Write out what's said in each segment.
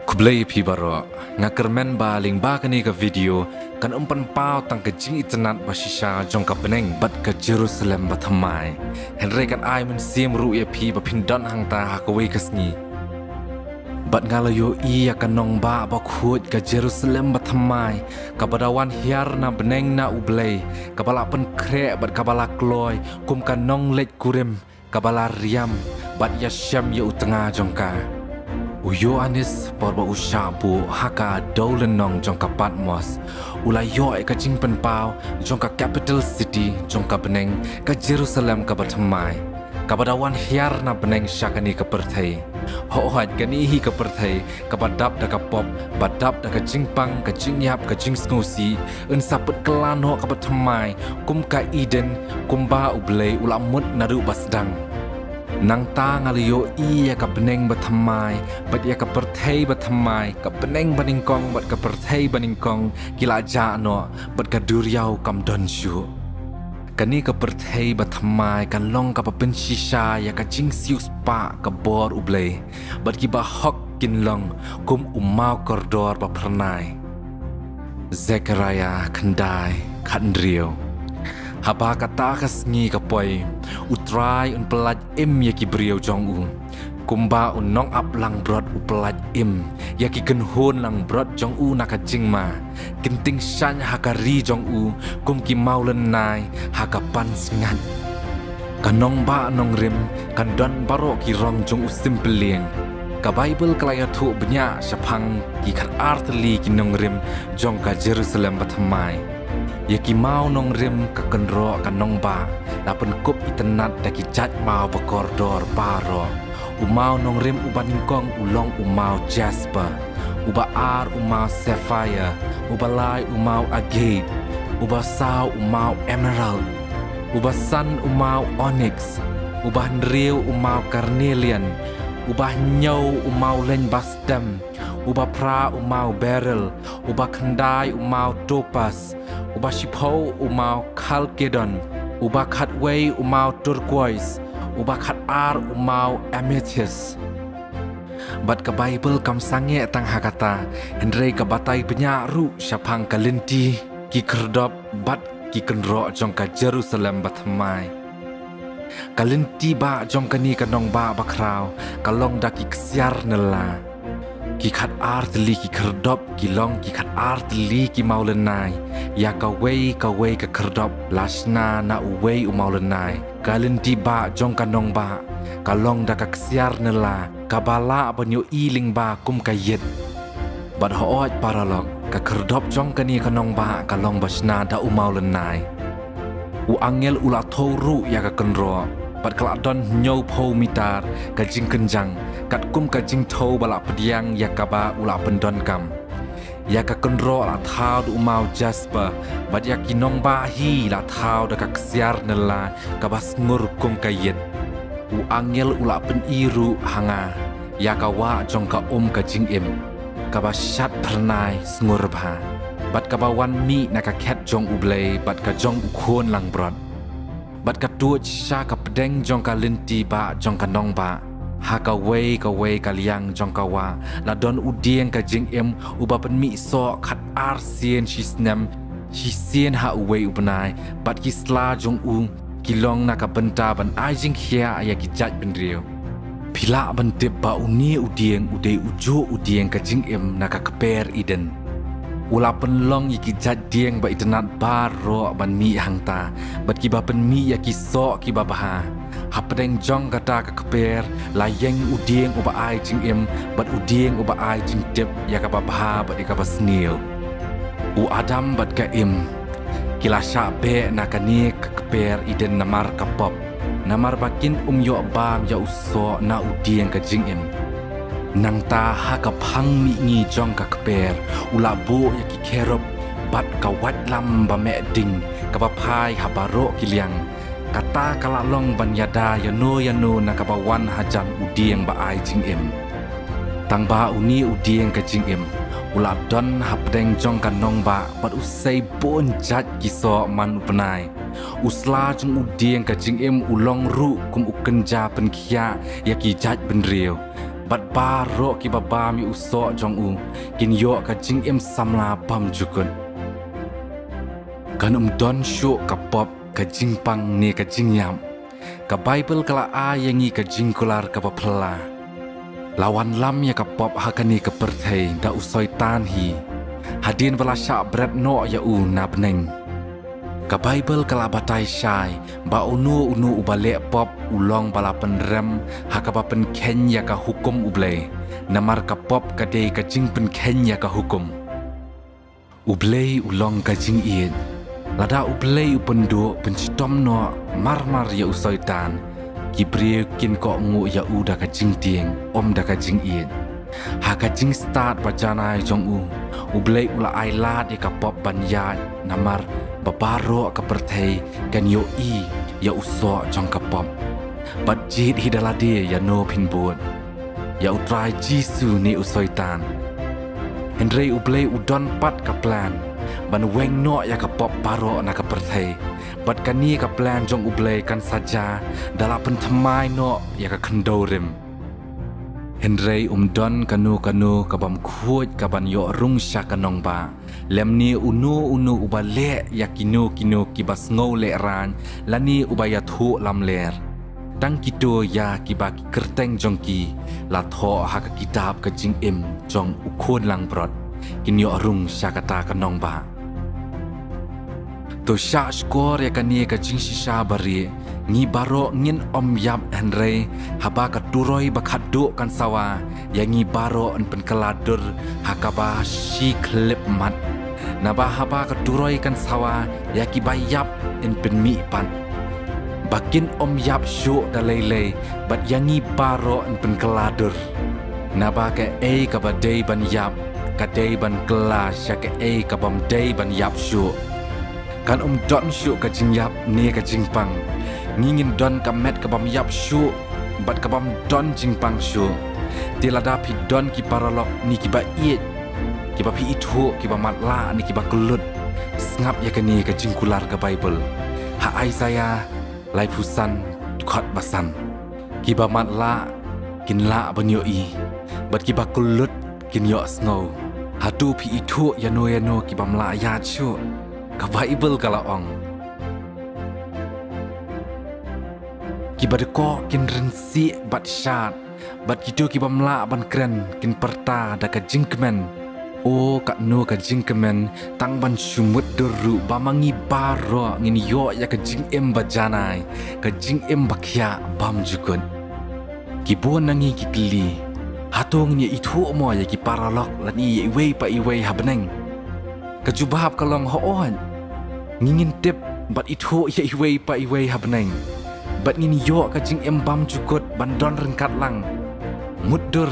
Kublai pi baro ngakermen baling ba kani ka video kan umpan pau tang ke jing internet basisha jong ka beneng bat ke Jerusalem bathamai henre kan ai men sim ru ye pi ba pindon hang ta ha ka wei kasni bat ngalayo i ya kanong ba ba khut ka Jerusalem bathamai ka badawan hiar na beneng na ublei ka bala pen kre bat ka bala kloy kum kanong lej kurim ka bala riam bat ya syam ye utanga jong ka Uyo anis porba ushabu haka dolenong jongka Patmos ulayo ka jing penpau jongka capital city jongka beneng ka Jerusalem ka bathamai ka badawan hiar na beneng syakani ka perthai hohat gani hi ka perthai ka badap da ka pop badap da ka jingpang ka jingyap ka jing snusi un sapet kelano ka bathamai kum ka Eden kumba ublei ulamut naru basdang Nang ta ngaliyo iya ka beneng bathamai bat ya ka perthai bathamai ka beneng baningkong bat ka perthai baningkong kila ja no bat ka duriau kam donshu kani ka perthai bathamai kan long ka papencisha ya ka jingsius pa ka bor ublei bat ki ba hok kin long kum umau kordor ba pernai Zechariah kandai khandrio Haba kata kasngi kapoi utrai un pelaj im yaki beriau jong u kumba un nong ap lang brot u pelaj im yaki genhon lang brot jong u naka jingma kinting shan hakari jong u kum ki maulen nai hakapan singat kanong ba nong rim kan don baro ki rong jong u simpelieng ka Bible kalaya thu benya syapang ki khat artli ki nong rim jong ka Jerusalem bathamai Yaki mau nong rim ka kenro ka nong ba na penkup itenat daki jat mau bekordor paro umau nong rim ubaningkong ulong umau jasper uba ar umau sapphire ubalai umau agate uba sao umau emerald uba san umau onyx uba hendriu umau carnelian uba nyau umau len basdam uba pra umau beryl uba kendai umau topaz uba shipho umau chalcedon uba khatwei umau turquoise uba khat ar umau amethyst bat ka Bible kam sange tang hakata henre ka batai penyaru syapang kalinti ki kerdop bat ki kenro jong ka Jerusalem bathamai kalinti ba jong kani kanong ba bakrau kalong daki kesiar nela ki khat artli ki kerdop ki long ki khat artli ki maulenai ya ka wei ka kerdop lasna na wei umaulenai kalinti ba jong kanong ba kalong da ka kesiar nela kabala banyo iling ba kum kayet bad hoot paralog ka kerdop jong kani kanong ba kalong basna da umaulenai u angel ula thoru ya ka kenro bat keladon nyau po mitar ka jing kenjang kat kum ka jing thau bala pediang ya kaba ula pendon kam ya ka kenro la thau du mau jasper bat ya kinong ba hi la thau da ka ksiar nela ka bas ngur kum ka yet u angel ula pen iru hanga ya ka wa jong ka ka jing im ka ba shat pernai sngur bha bat ka ba wan mi na ka khet jong ublei bat ka jong u khon lang brot bat ka tu sha ka pedeng jong ka linti ba jong ka nong ba ha ka wei ka liang jong ka wa la don udieng ka jing em uba pen mi so khat ar sien shi sien ha wei ubnai bat ki sla jong u ki long na ka benta ban ai jing khia ya ki jat ben rio phila ban tip ba uni udieng udei ujo udieng ka jing em na ka kaper Eden Ula penlong yaki jat dieng ba itenat baro ban mi hangta bat ki ba pen mi yaki so ki ba baha hapdeng jong kata ka keper layeng udieng uba ai jing em bat udieng uba ai jing tip ya ka ba baha bat ka ba snil u Adam bat ka im kila sha be na kani ka keper Eden namar ka pop namar bakin yo bam ya uso na udieng ka jing em Nang ta ha ka phang mi ngi jong ka kper ula bo ya ki kerop bat ka wat lam ba me ding ka ba phai ha baro kiliang kata kala long ban yada ya no na ka ba wan hajan udieng ba ai jing em tang ba uni udieng ka jing em ula don ha pdeng jong ka nong ba bat usai bon jat ki so man upnai usla jong udieng ka jing em ulong ru kum ukenja pen khia ya ki jat ben riu bat baro ki babami uso jong u kin yo ka jing em samla bam jukun kan don shu ka pop ka jing pang ne ka jing yam ka Bible kala a yangi ka jing kular ka papla lawan lam ya ka pop hakani ka perthei da usoi tan hi hadin wala sha bret no ya u na bneng ka Bible kala batai shai ba unu ubale pop ulong bala penrem hakaba pen Kenya ka hukum uble namar ka pop ka dei ka jing pen Kenya ka hukum uble ulong ka jing iet lada uble upendo pencitom no marmar ya usoitan kibre kin ko ngu ya uda ka jing tieng om da ka jing iet ha ka jing start bajana jong u uble ula ai lat ka pop banya namar babaro ka perthei kan yo i ya uso jong ka pop bat jit hidalade ya no pinbon ya utrai jisu ni usoitan Henry uble udon pat ka plan ban weng no ya ka pop baro na ka perthei bat kani ka plan jong uble kan saja dala pentamai no ya ka kendorim Henry don kanu ka bam khuoj ka ban yo rung sha kanong ba lem ni unu ubale ya kino ki bas ngau le ran lani ubaya thu lam ler tang kito ya ki ba ki kerteng jong ki la tho ha ka kitab ka jing em jong ukhon lang brot kin yo rung sha kata kanong ba to sha skor ya kani ka jing shisha bari ni baro ngin om yap Henry haba ka turoi bakhadu kan sawa yang ni baro en penkeladur hakaba shi klip mat naba haba ka turoi kan sawa ya ki bayap en penmi pan bakin om yap shu da lele bat yang ni baro en penkeladur naba ka ka badai ban yap ka dei ban kelas ya ka ka bam dei ban yap shu kan don shu ka jing yap ni ka jing pang ngingin don ka met ka bam yap shu bat ka bam don jing pang shu tilada pi don ki paralok ni ki ba iet ki ba pi itu ki ba matla ni ki ba kulut ngap ya kani ka jing kular ka Bible ha ai saya lai pusan khot basan ki ba matla kin la banyo i bat ki ba kulut kin yo snow ha tu pi itu ya no ki ba mla ya shu ka Bible kala ong Kibadeko kin rensi bat syat bat kitu kibamla ban kren kin perta da ka jingkemen o ka no ka jingkemen tang ban sumut deru bamangi baro ngin yo ya ka jing em bajanai ka jing em bakya bam jukun kibon nangi kikli hatong ni itu mo ya ki paralok lani iwe pa iwe habneng ka jubab kalong hoon ngingin tip bat itu ya iwe pa iwe habneng bat ngin yo ka jing em bam jukut bandon rengkat lang mudur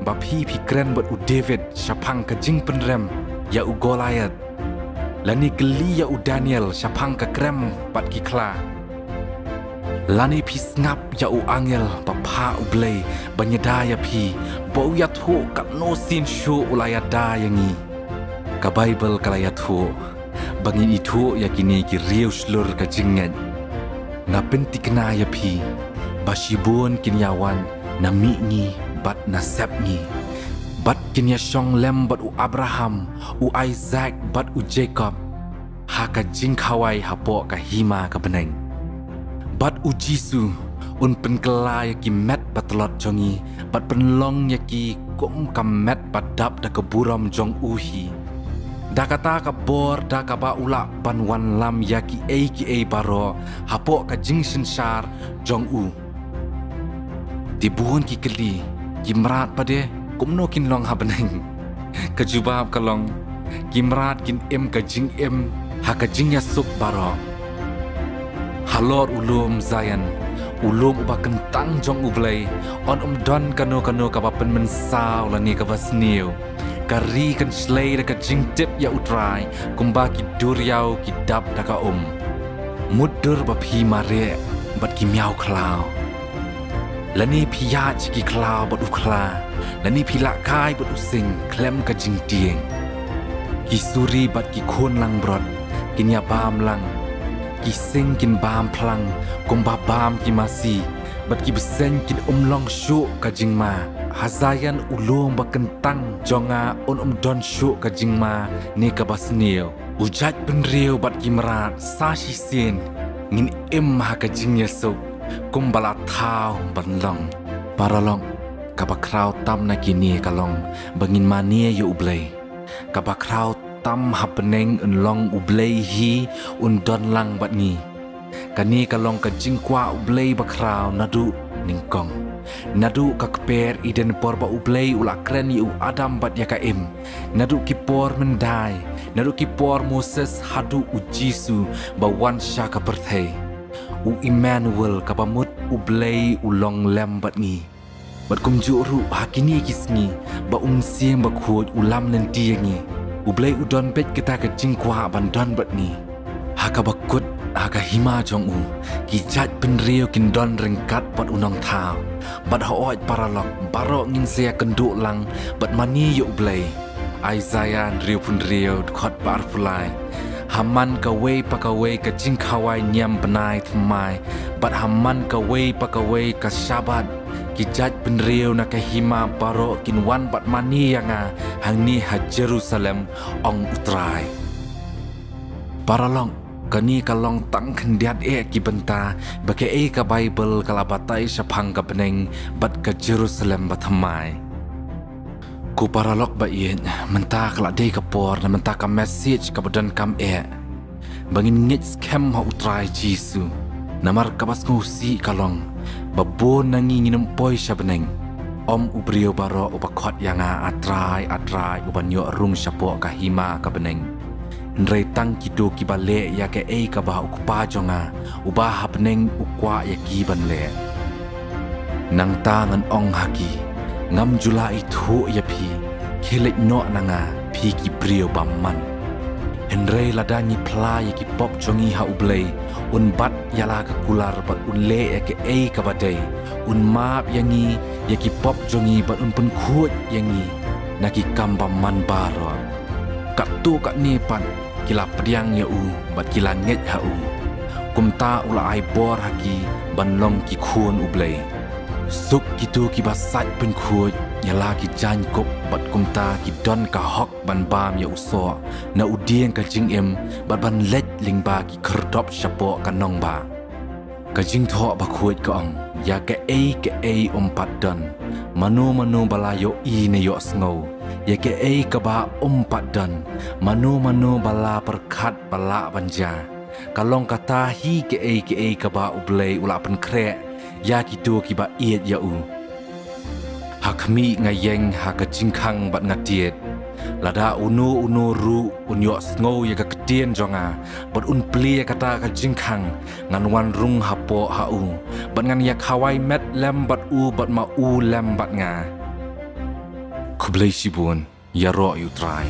bap hi kren bat u David syapang ka jing penrem ya u Goliath lani geli ya u Daniel syapang ka krem bat ki kla lani pi ngap ya u angel papa u blay banyada ya pi bo ya thu ka no sin shu ulaya da yangi ka Bible kala ya thu bangin itu ya kini ki riu slur ka jinget na pentik na ya pi basibun kinyawan na mi bat na sep ni bat kinya shong lem bat u Abraham u Isaac bat u Jacob ha ka jing khawai hapo ka hima ka beneng bat u Jisu un penkela ya ki met batlot jongi bat penlong ya ki kum ka met badap da keburam jong uhi da kata ka bor da ka ba ula ban wan lam ya ki baro hapo ka jing sensar jong u tibuhun ki keli kimrat pade kumno kin long habeneng kejubab kalong kimrat kin em ka jing em ha ka jing ya sup baro halor ulum zayan ulum uba kentang jong ublay on don kano ka ba pen mensau lani ka basniu kari kan slay da ka jing tip ya utrai kumba ki duryau ki dap da ka mudur ba phi mare bat ki miau klau lani phi ya ki klau bat u kla lani phi la kai bat u sing klem ka jing tieng ki suri bat ki khon lang brot kin ya bam lang ki sing kin bam plang kumba bam ki masi bat ki besen kin long shu ka jing ma hazayan ulung bakentang jonga don syuk ka jingma ni ka basniu ujat penriu bat kimrat sa shi sin ngin im ha ka jingya so kumbala thau banlong paralong ka bakrau tam na kini kalong bangin mania yu ublay ka bakrau tam happeneng long ublay hi don lang bat ni kani kalong ka jingkwa ublay bakrau nadu ningkong nadu ka keper iden por ba ublay ula kren yu adam bat ya ka im nadu kipor mendai nadu kipor Moses hadu u Jisu ba wan sha ka berthai u Emmanuel ka pamut ublay ulong lem bat ngi bat kum juru hakini kisngi ba sieng ba khut ulam len tiangi ublay udon pet kita ka jingkwa ban don bat ni haka bakut haka hima jong ki jat penrio kin don rengkat bat unong thau bat hooj paralok barok ngin sia kenduk lang bat mani yu ublay Isaiah riu pun riu khot bar fulai haman ka wei pa ka wei ka jingkhawai nyam benai thmai bat haman ka wei pa ka wei ka syabat ki jat penrio na ka hima barok kin wan bat mani yanga hang ni ha Jerusalem ong utrai paralong kani kalong tang kendiat ki benta bake ka Bible kalabatai sapang ka beneng bat ka Jerusalem bathamai ku paralok ba ien menta kala dei ka por na menta ka message ka badan kam bangin ngit scam ha utrai Jisu namar ka bas ngusi kalong babon nangi nginum poi sabeneng om ubrio baro ubakot yanga atrai ubanyo rung sapo ka hima ka beneng Nrai tang kido kibale ya ke ka bah ukpa jonga ubah hapneng ukwa ya kiban le nang tangan ong haki ngam jula itu ya pi khelek no nanga pi ki brio bamman Nrai ladani pla ya ki pop jongi ha ublei bat yala ka kular bat le ya ke ka badai map yangi ya ki pop jongi bat pen khut yangi naki kamba man baro kat tu kat ni pan kila pediang ya bat kila nget ha kumta ula ai bor haki banlong ki khun ublay suk kitu ki basat pen khut yala ki jan kop bat kumta ki don ka hok ban bam ya uso na udieng ka jing bat ban let lingba ki kherdop shapo ka nong ba ka jing tho ba khut ka ong ya ke pat don manu balayo ne yo sngo ya ke ka ba pat don manu bala perkat bala banja kalong kata hi ke ka ba ublay ula pen kre ya kitu ki ba iet ya hakmi ngayeng ha ka jingkhang bat ngatiet lada unu ru unyo sngo ya ka ketien jonga bat pli kata ka jingkhang ngan wan rung hapo bat ngan yak hawai met lem bat bat ma lem bat nga kublai sibun ya ro yu try